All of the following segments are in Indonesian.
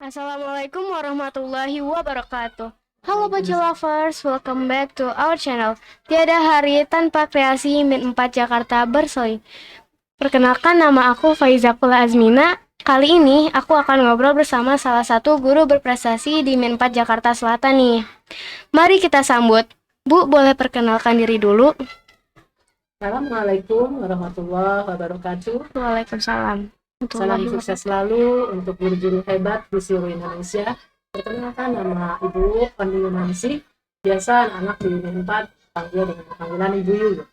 Assalamualaikum warahmatullahi wabarakatuh. Halo Baca Lovers, welcome back to our channel. Tiada hari tanpa kreasi Min 4 Jakarta bersoi. Perkenalkan, nama aku Faizakul Azmina. Kali ini aku akan ngobrol bersama salah satu guru berprestasi di Min 4 Jakarta Selatan nih. Mari kita sambut. Bu, boleh perkenalkan diri dulu? Assalamualaikum warahmatullahi wabarakatuh. Waalaikumsalam. Salam sukses selalu untuk guru-guru hebat di seluruh Indonesia. Perkenalkan, nama Ibu Oni Yunansi. Biasa anak-anak di Min 4 panggil dengan panggilan Ibu Yul.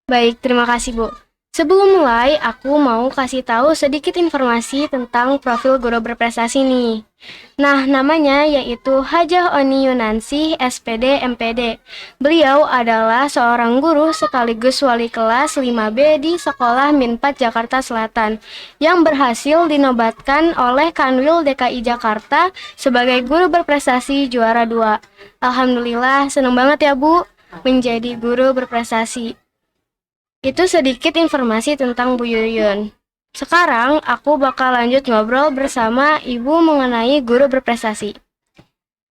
Baik, terima kasih Bu. Sebelum mulai, aku mau kasih tahu sedikit informasi tentang profil guru berprestasi nih. Nah, namanya yaitu Hajah Oni Yunansi, SPD, MPD. Beliau adalah seorang guru sekaligus wali kelas 5B di Sekolah Min 4 Jakarta Selatan yang berhasil dinobatkan oleh Kanwil DKI Jakarta sebagai guru berprestasi juara 2. Alhamdulillah, senang banget ya Bu menjadi guru berprestasi. Itu sedikit informasi tentang Bu Yuyun. Sekarang aku bakal lanjut ngobrol bersama Ibu mengenai guru berprestasi.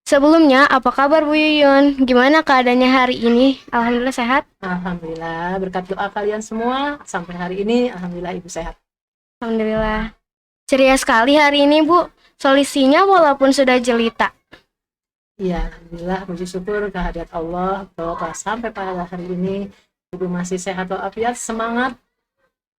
Sebelumnya, apa kabar Bu Yuyun? Gimana keadaannya hari ini? Alhamdulillah sehat? Alhamdulillah, berkat doa kalian semua sampai hari ini, alhamdulillah Ibu sehat. Alhamdulillah. Ceria sekali hari ini Bu. Solusinya walaupun sudah jelita. Iya, alhamdulillah, puji syukur kehadirat Allah bahwa sampai pada hari ini Ibu masih sehat walafiat, semangat.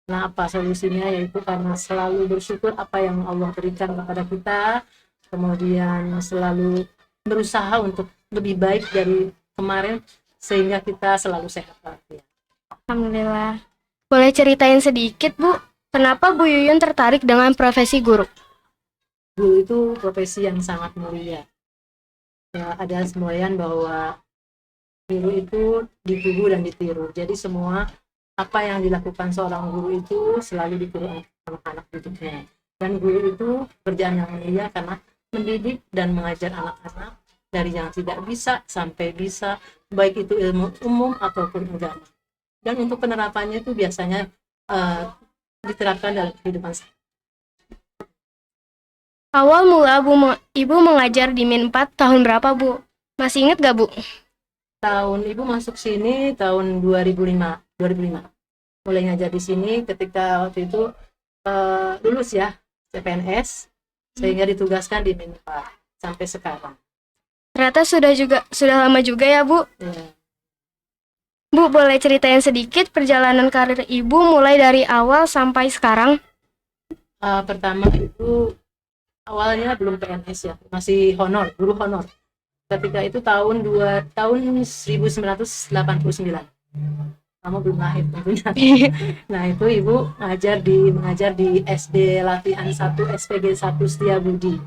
Nah, apa solusinya? Yaitu karena selalu bersyukur apa yang Allah berikan kepada kita, kemudian selalu berusaha untuk lebih baik dari kemarin sehingga kita selalu sehat walafiat. Alhamdulillah. Boleh ceritain sedikit Bu, kenapa Bu Yuyun tertarik dengan profesi guru? Guru itu profesi yang sangat mulia. Ya, ada semboyan bahwa guru itu ditugu dan ditiru. Jadi semua apa yang dilakukan seorang guru itu selalu ditiru anak-anak didiknya. Dan guru itu kerjaan yang mulia karena mendidik dan mengajar anak-anak dari yang tidak bisa sampai bisa, baik itu ilmu umum ataupun agama. Dan untuk penerapannya itu biasanya diterapkan dalam kehidupan saya. Awal mula Ibu mengajar di Min 4 tahun berapa Bu? Masih ingat gak Bu? Tahun Ibu masuk sini tahun 2005. Mulai ngajar di sini ketika waktu itu lulus ya CPNS, sehingga ditugaskan di Min 4 sampai sekarang. Ternyata sudah lama juga ya Bu. Ya. Bu, boleh ceritain sedikit perjalanan karir Ibu mulai dari awal sampai sekarang? Pertama itu awalnya belum PNS ya, masih honor, guru honor. Ketika itu tahun 1989. Kamu belum lahir tentunya. Nah, itu Ibu mengajar di SD Latihan 1 SPG 1 Setiabudi.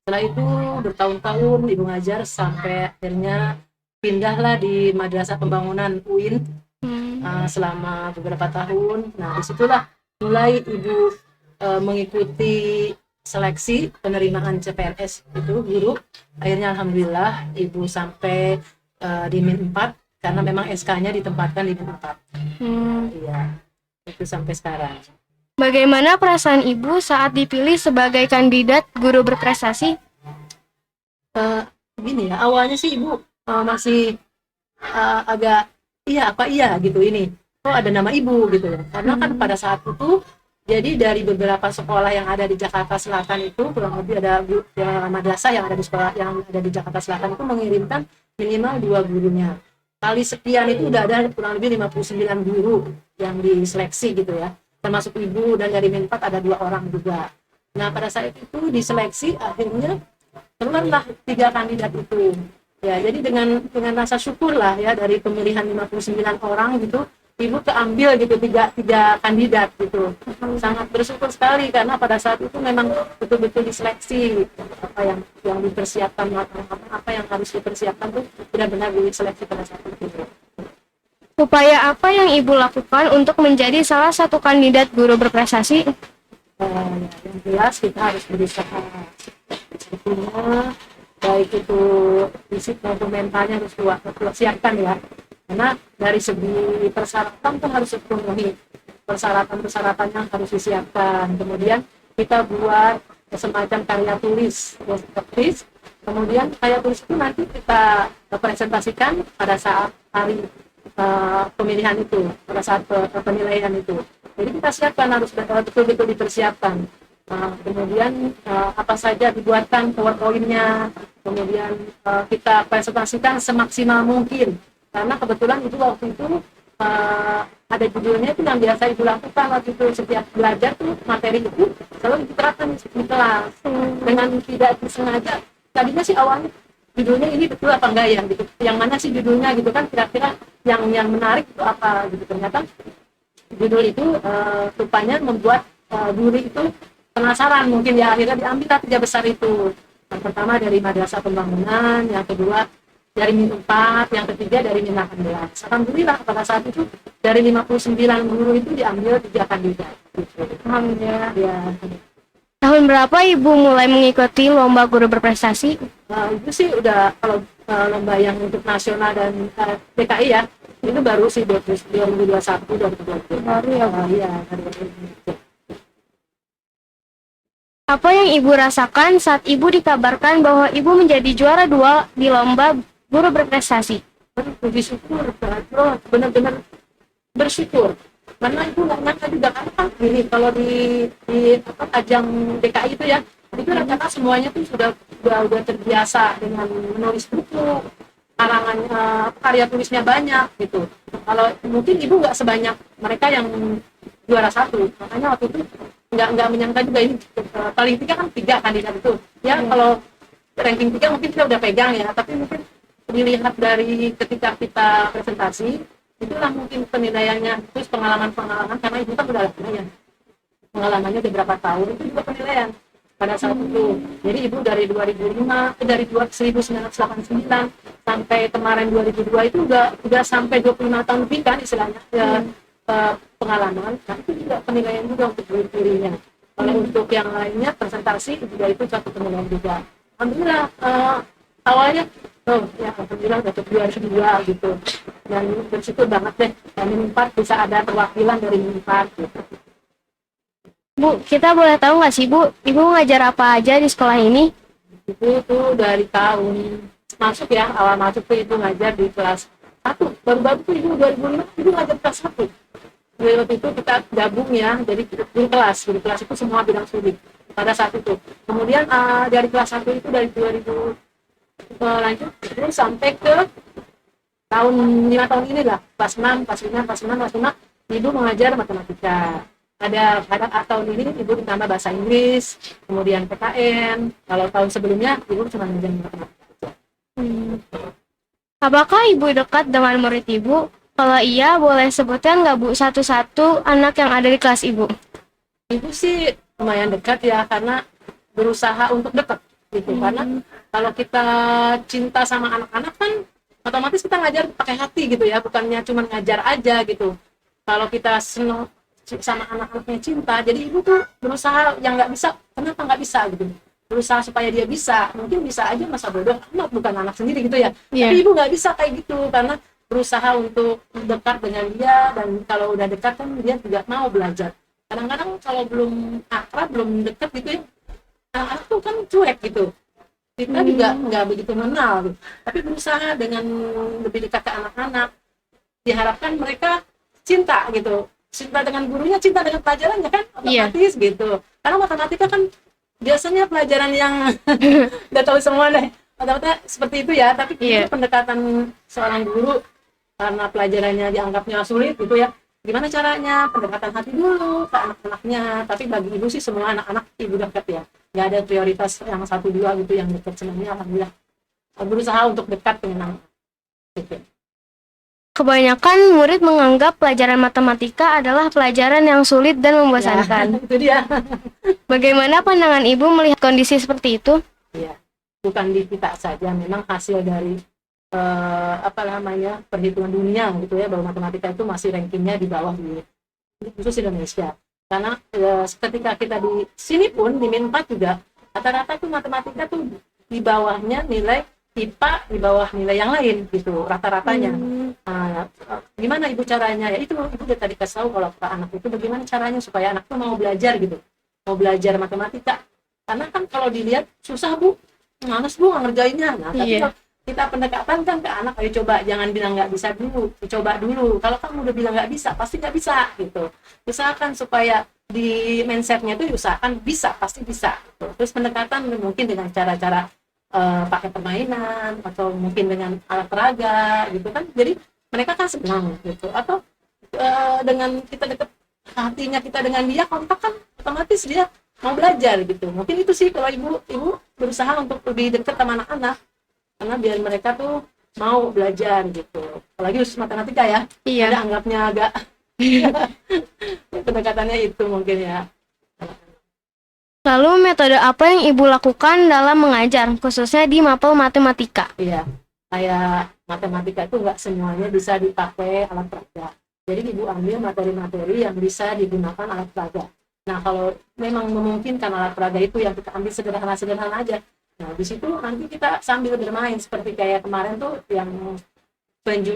Setelah itu bertahun-tahun Ibu ngajar sampai akhirnya pindahlah di Madrasah Pembangunan UIN selama beberapa tahun. Nah, disitulah mulai Ibu mengikuti seleksi penerimaan CPNS itu guru. Akhirnya alhamdulillah Ibu sampai di Min 4 karena memang SK-nya ditempatkan di Min 4. Iya, itu sampai sekarang. Bagaimana perasaan Ibu saat dipilih sebagai kandidat guru berprestasi? Gini ya, awalnya sih Ibu masih agak iya gitu ini. Oh, ada nama Ibu gitu ya. Karena kan pada saat itu jadi dari beberapa sekolah yang ada di Jakarta Selatan itu kurang lebih ada madrasah yang ada di sekolah yang ada di Jakarta Selatan itu mengirimkan minimal 2 gurunya. Kali sekian itu udah ada kurang lebih 59 guru yang diseleksi gitu ya. Termasuk Ibu, dan dari Min 4 ada 2 orang juga. Nah, pada saat itu diseleksi akhirnya keluarlah 3 kandidat itu. Ya, jadi dengan rasa syukur lah ya dari pemilihan 59 orang gitu, Ibu keambil gitu tiga kandidat gitu. Sangat bersyukur sekali karena pada saat itu memang betul-betul diseleksi gitu. Apa yang dipersiapkan, apa yang harus dipersiapkan tuh benar-benar diseleksi pada saat itu. Upaya apa yang Ibu lakukan untuk menjadi salah satu kandidat guru berprestasi? Yang jelas kita harus berusaha sebetulnya, baik itu fisik maupun mentalnya harus siapkan ya. Karena dari segi persyaratan tuh harus dipenuhi, persyaratan yang harus disiapkan. Kemudian kita buat semacam karya tulis, kemudian karya tulis itu nanti kita presentasikan pada saat hari pemilihan itu, pada saat penilaian itu. Jadi kita siapkan, harus betul-betul dipersiapkan. Kemudian apa saja dibuatkan PowerPoint-nya, kemudian kita presentasikan semaksimal mungkin, karena kebetulan itu waktu itu ada judulnya itu yang biasa ibu lakukan waktu itu setiap belajar tuh materi itu selalu diterapkan di kelas dengan tidak disengaja. Tadinya sih awalnya judulnya ini betul apa enggak ya gitu, yang mana sih judulnya gitu kan, kira-kira yang menarik itu apa gitu. Ternyata judul itu rupanya membuat guru itu penasaran, mungkin ya akhirnya diambil tiga besar itu. Yang pertama dari Madrasah Pembangunan, yang kedua dari Min 4, yang ketiga dari Min 18. Alhamdulillah pada saat itu dari 59 guru itu diambil 3 kandidat. Gitu. Alhamdulillah. Ya. Tahun berapa Ibu mulai mengikuti lomba guru berprestasi? Itu sih udah kalau lomba yang untuk nasional dan DKI ya, itu baru sih 2021, 2020. Baru ya, Bu? Iya, baru. Apa yang Ibu rasakan saat Ibu dikabarkan bahwa Ibu menjadi juara 2 di lomba guru berprestasi? Puji syukur, benar-benar bersyukur. Karena itu nggak nyangka juga kan gini, kalau di ajang DKI itu ya, itu rata-rata semuanya tuh sudah terbiasa dengan menulis buku, karangan karya tulisnya banyak gitu. Kalau mungkin ibu nggak sebanyak mereka yang juara 1, makanya waktu itu nggak menyangka juga ini paling tiga kan 3 kandidat itu ya. Kalau ranking 3 mungkin kita udah pegang ya, tapi mungkin dilihat dari ketika kita presentasi itulah mungkin penilaiannya, terus pengalaman karena ibu kan udah lama ya, pengalamannya udah berapa tahun, itu juga penilaian pada saat itu. Jadi ibu dari 2005 dari 1989 sampai kemarin 2002 itu udah sampai 25 tahun lebih kan istilahnya ya, pengalaman. Nah itu juga penilaian juga untuk guru-gurunya. Kalau untuk yang lainnya presentasi juga itu satu penilaian juga. Alhamdulillah awalnya ya alhamdulillah dapat juara 2 gitu, dan bersyukur banget deh Min 4 bisa ada perwakilan dari Min 4 gitu. Bu, kita boleh tahu nggak sih Bu, Ibu ngajar apa aja di sekolah ini? Itu tuh dari tahun masuk ya, awal masuk tuh ibu ngajar di kelas 1, baru-baru tuh ibu 2005 ibu ngajar kelas 1. Jadi waktu itu kita gabung ya, jadi guru kelas itu semua bidang studi pada saat itu. Kemudian dari kelas 1 itu dari 2000 lanjut terus sampai ke tahun 5 tahun ini lah, kelas 6, kelas 5 ibu mengajar matematika. Ada tahun ini ibu ditambah bahasa Inggris, kemudian PKN. Kalau tahun sebelumnya ibu cuma ngajar matematika. Apakah Ibu dekat dengan murid Ibu? Kalau iya, boleh sebutkan nggak Bu satu-satu anak yang ada di kelas Ibu? Ibu sih lumayan dekat ya, karena berusaha untuk dekat gitu. Karena kalau kita cinta sama anak-anak kan otomatis kita ngajar pakai hati gitu ya, bukannya cuma ngajar aja gitu. Kalau kita senang sama anak-anaknya cinta, jadi ibu tuh berusaha yang nggak bisa, kenapa nggak bisa gitu, berusaha supaya dia bisa. Mungkin bisa aja masa bodoh amat, bukan anak sendiri gitu ya, tapi ibu nggak bisa kayak gitu, karena berusaha untuk dekat dengan dia, dan kalau udah dekat kan dia juga mau belajar. Kadang-kadang kalau belum akrab, belum dekat gitu ya, anak-anak tuh kan cuek gitu, kita juga nggak begitu mengenal gitu. Tapi berusaha dengan lebih dekat ke anak-anak, diharapkan mereka cinta gitu, cinta dengan gurunya, cinta dengan pelajarannya kan otomatis gitu. Karena matematika kan biasanya pelajaran yang udah tahu semua deh, otomatis seperti itu ya. Tapi itu pendekatan seorang guru, karena pelajarannya dianggapnya sulit gitu ya, gimana caranya pendekatan hati dulu ke anak-anaknya. Tapi bagi ibu sih semua anak-anak ibu dekat ya, nggak ada prioritas yang 1-2 gitu yang dekat. Senangnya alhamdulillah berusaha untuk dekat dengan anak gitu. Kebanyakan murid menganggap pelajaran matematika adalah pelajaran yang sulit dan membosankan. Ya, itu dia. Bagaimana pandangan Ibu melihat kondisi seperti itu? Ya, bukan di kita saja, memang hasil dari perhitungan dunia gitu ya, bahwa matematika itu masih rankingnya di bawah di khusus Indonesia. Karena ketika kita di sini pun di Min 4 juga rata-rata itu matematika tuh di bawahnya nilai IPA, di bawah nilai yang lain gitu rata-ratanya. Gimana ibu caranya? Ya itu ibu udah tadi kasih tahu, kalau ke anak itu bagaimana caranya supaya anak tuh mau belajar gitu, mau belajar matematika. Karena kan kalau dilihat susah Bu, males Bu ngerjainnya. Nah, tapi Iya. kalau kita pendekatan kan ke anak, ayo coba, jangan bilang nggak bisa dulu, coba dulu. Kalau kamu udah bilang nggak bisa, pasti nggak bisa gitu. Usahakan supaya di mindsetnya itu usahakan bisa, pasti bisa. Gitu. Terus pendekatan mungkin dengan cara-cara pakai permainan atau mungkin dengan alat peraga gitu kan. Jadi mereka kan senang gitu. Atau dengan kita deket hatinya kita dengan dia, kontak kan otomatis dia mau belajar gitu. Mungkin itu sih kalau ibu berusaha untuk lebih dekat sama anak-anak, karena biar mereka tuh mau belajar gitu. Apalagi khusus matematika ya, Iya. ada anggapnya agak pendekatannya itu mungkin ya. Lalu metode apa yang Ibu lakukan dalam mengajar, khususnya di mapel matematika? Iya, kayak matematika itu nggak semuanya bisa dipakai alat peraga. Jadi ibu ambil materi-materi yang bisa digunakan alat peraga. Nah, kalau memang memungkinkan alat peraga itu yang kita ambil sederhana-sederhana aja. Nah, di situ nanti kita sambil bermain seperti kayak kemarin tuh yang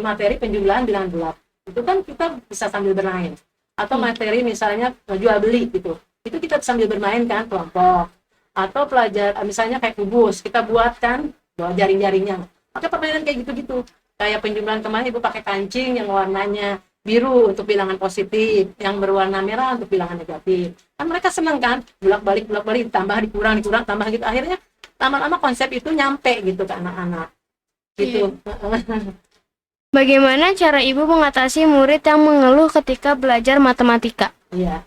materi penjumlahan bilangan bulat. Itu kan kita bisa sambil bermain. Atau materi misalnya jual beli gitu. Itu kita sambil bermain kan kelompok. Atau pelajar misalnya kayak kubus, kita buatkan bawa jaring-jaringnya. Pakai permainan kayak gitu-gitu. Kayak penjumlahan kemarin ibu pakai kancing yang warnanya biru untuk bilangan positif, yang berwarna merah untuk bilangan negatif. Kan mereka senang kan, bolak-balik, tambah, dikurang, tambah gitu. Akhirnya lama-lama konsep itu nyampe gitu ke anak-anak. Gitu. Bagaimana cara Ibu mengatasi murid yang mengeluh ketika belajar matematika? Iya.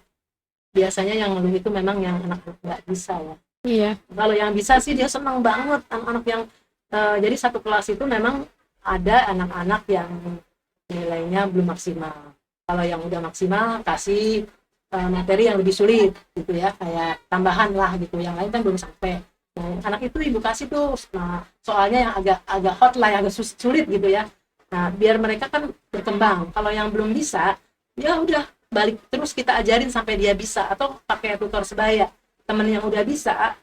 Biasanya yang ngeluh itu memang yang anak nggak bisa ya. Iya. Kalau yang bisa sih dia senang banget, anak-anak yang jadi satu kelas itu memang ada anak-anak yang nilainya belum maksimal. Kalau yang udah maksimal kasih materi yang lebih sulit gitu ya, kayak tambahan lah gitu. Yang lain kan belum sampai. Nah, anak itu ibu kasih tuh soalnya yang agak hot lah, yang agak sulit gitu ya. Nah, biar mereka kan berkembang. Kalau yang belum bisa, ya udah balik terus kita ajarin sampai dia bisa, atau pakai tutor sebaya. Temen yang udah bisa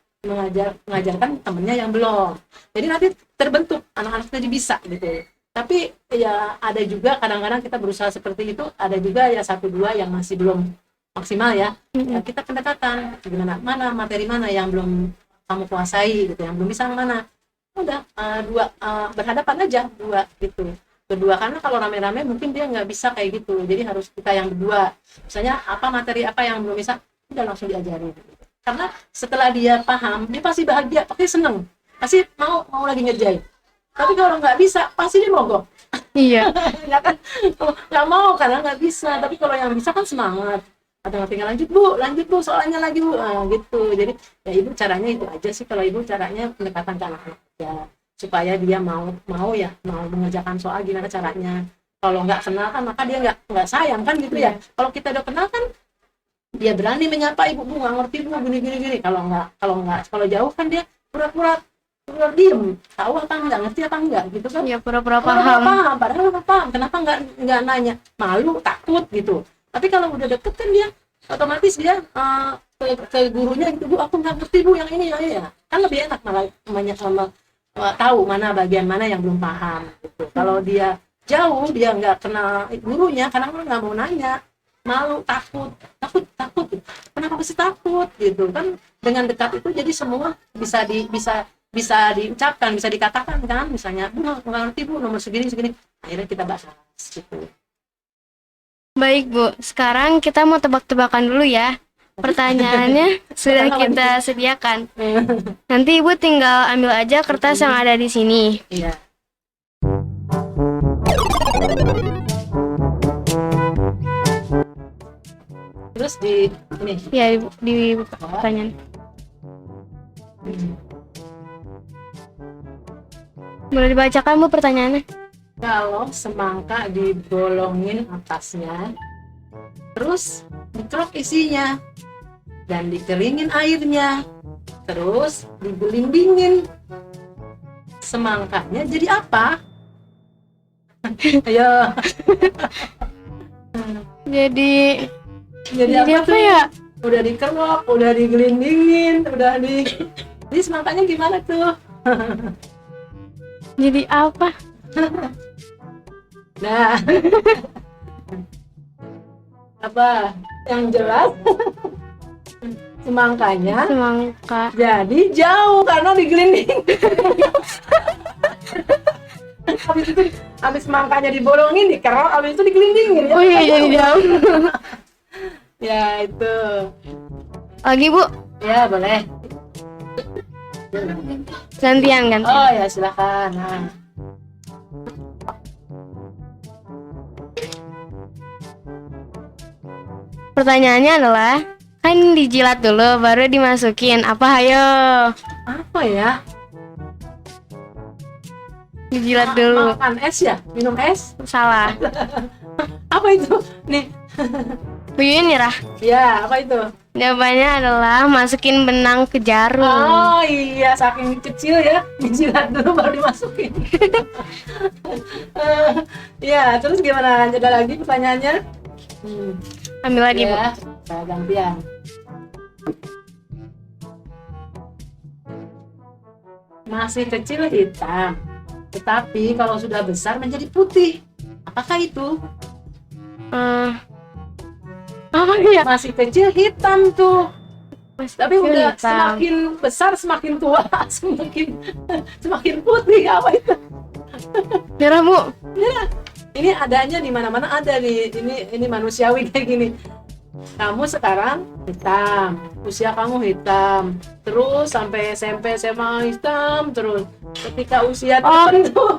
mengajarkan temennya yang belum. Jadi nanti terbentuk anak-anak jadi bisa gitu. Tapi ya ada juga kadang-kadang kita berusaha seperti itu, ada juga ya satu dua yang masih belum maksimal ya. Ya kita pendekatan gimana, mana materi mana yang belum kamu kuasai gitu, yang belum bisa mana. Udah dua berhadapan aja dua gitu. Berdua, karena kalau rame-rame mungkin dia nggak bisa kayak gitu. Jadi harus kita yang berdua. Misalnya apa materi apa yang belum bisa, udah langsung diajarin. Karena setelah dia paham, dia pasti bahagia, pasti seneng, pasti mau lagi ngerjain. Tapi kalau nggak bisa, pasti dia mogok. Iya. Ya kan, nggak mau karena nggak bisa. Tapi kalau yang bisa kan semangat. Atau tinggal lanjut bu, soalnya lagi bu, gitu. Jadi ya ibu caranya itu aja sih. Kalau ibu caranya pendekatan ke anak-anak ya, supaya dia mau mengerjakan soal gimana caranya. Kalau nggak kenal kan maka dia nggak sayang kan gitu ya. Kalau kita udah kenal kan dia berani menyapa ibu, bu nggak ngerti bu gini. Kalau jauh kan dia pura-pura diem, tahu apa nggak, ngerti apa enggak gitu kan. Ya, pura-pura Pura-pura paham. paham, padahal nggak paham. Kenapa nggak nanya, malu, takut gitu. Tapi kalau udah deket kan dia otomatis dia ke gurunya gitu, bu aku nggak ngerti bu yang ini ya kan lebih enak malah tahu mana bagian mana yang belum paham gitu. Kalau dia jauh, dia nggak kenal gurunya, kadang nggak mau nanya, malu, takut. Kenapa mesti takut gitu kan? Dengan dekat itu jadi semua bisa diucapkan, bisa dikatakan kan. Misalnya, bu nggak ngerti bu nomor segini, akhirnya kita bahas gitu. Baik Bu, sekarang kita mau tebak-tebakan dulu ya. Pertanyaannya sudah kita sediakan. Nanti Ibu tinggal ambil aja kertas yang ada di sini. Iya. Terus di ini. Ya, dibuka pertanyaan. Boleh dibacakan Bu pertanyaannya? Kalau semangka dibolongin atasnya, terus dikerok isinya, dan dikeringin airnya, terus dingin, semangkanya jadi apa? Ayo. Jadi Jadi apa ya? Udah dikerok, udah digelindingin, jadi semangkanya gimana tuh? Jadi apa? Nah, apa yang jelas semangkanya Semangka. jadi jauh karena digelinding. Habis semangkanya dibolongin, dikerok, habis itu digelindingin ya. Oh iya, jadi jauh. Ya itu. Lagi Bu, Ya boleh. gantian. Oh ya silakan. Nah. Pertanyaannya adalah, kan dijilat dulu baru dimasukin. Apa ayo? Apa ya? Dijilat dulu. Makan es ya? Minum es? Salah. Apa itu? Nih. Bu Yuyun nyerah. Ya, apa itu? Jawabannya adalah masukin benang ke jarum. Oh iya, saking kecil ya, dijilat dulu baru dimasukin. Ya, terus gimana? Ada lagi pertanyaannya? Ambil lagi Bu. Ya, saya gantian. Masih kecil hitam, tetapi kalau sudah besar menjadi putih. Apakah itu? Apa ya? Masih kecil hitam tuh, tapi udah hitam. semakin besar semakin tua, semakin putih. Apa itu? Nyerah Bu. Ini adanya di mana-mana ada nih. Ini manusiawi kayak gini. Kamu sekarang hitam, usia kamu hitam, terus sampai SMP SMA hitam terus. Ketika usia tertentu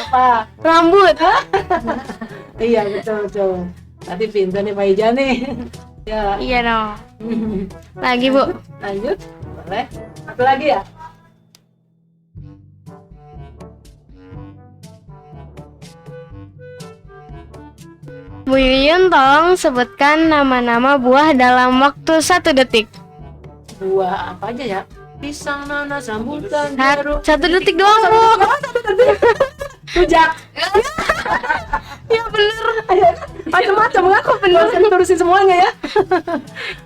apa? Rambut. Iya betul. Tadi pintar nih Pak Ija nih. Ya. Iya dong. Lagi Bu. Lanjut, boleh. Satu lagi ya. Bu Yuyun tolong sebutkan nama-nama buah dalam waktu 1 detik. Buah apa aja ya? Pisang, nanas, rambutan, jeruk. 1 detik doang Bu. Rujak. Ya bener. Macam-macam nggak kok bener usah diturusin semuanya ya.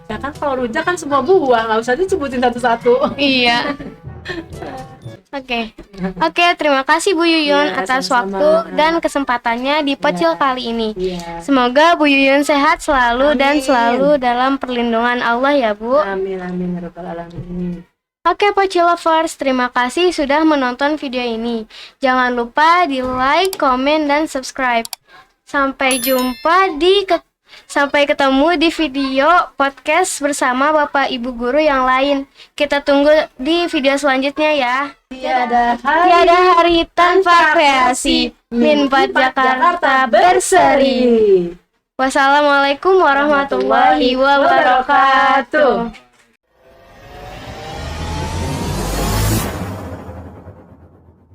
Ya kan kalau rujak kan semua buah, nggak usah disebutin satu-satu. Iya. Oke, terima kasih Bu Yuyun Ya, atas sama-sama. waktu dan kesempatannya di Pocil kali ini. Iya. Semoga Bu Yuyun sehat selalu dan Amin. selalu dalam perlindungan Allah ya Bu. Amin ya rabbal alamin. Oke Pocil Lovers, terima kasih sudah menonton video ini. Jangan lupa di like, komen, dan subscribe. Sampai ketemu di video podcast bersama Bapak Ibu Guru yang lain. Kita tunggu di video selanjutnya ya. Tiada Tiada hari tanpa kreasi. Min4 Jakarta berseri. Wassalamualaikum warahmatullahi wabarakatuh.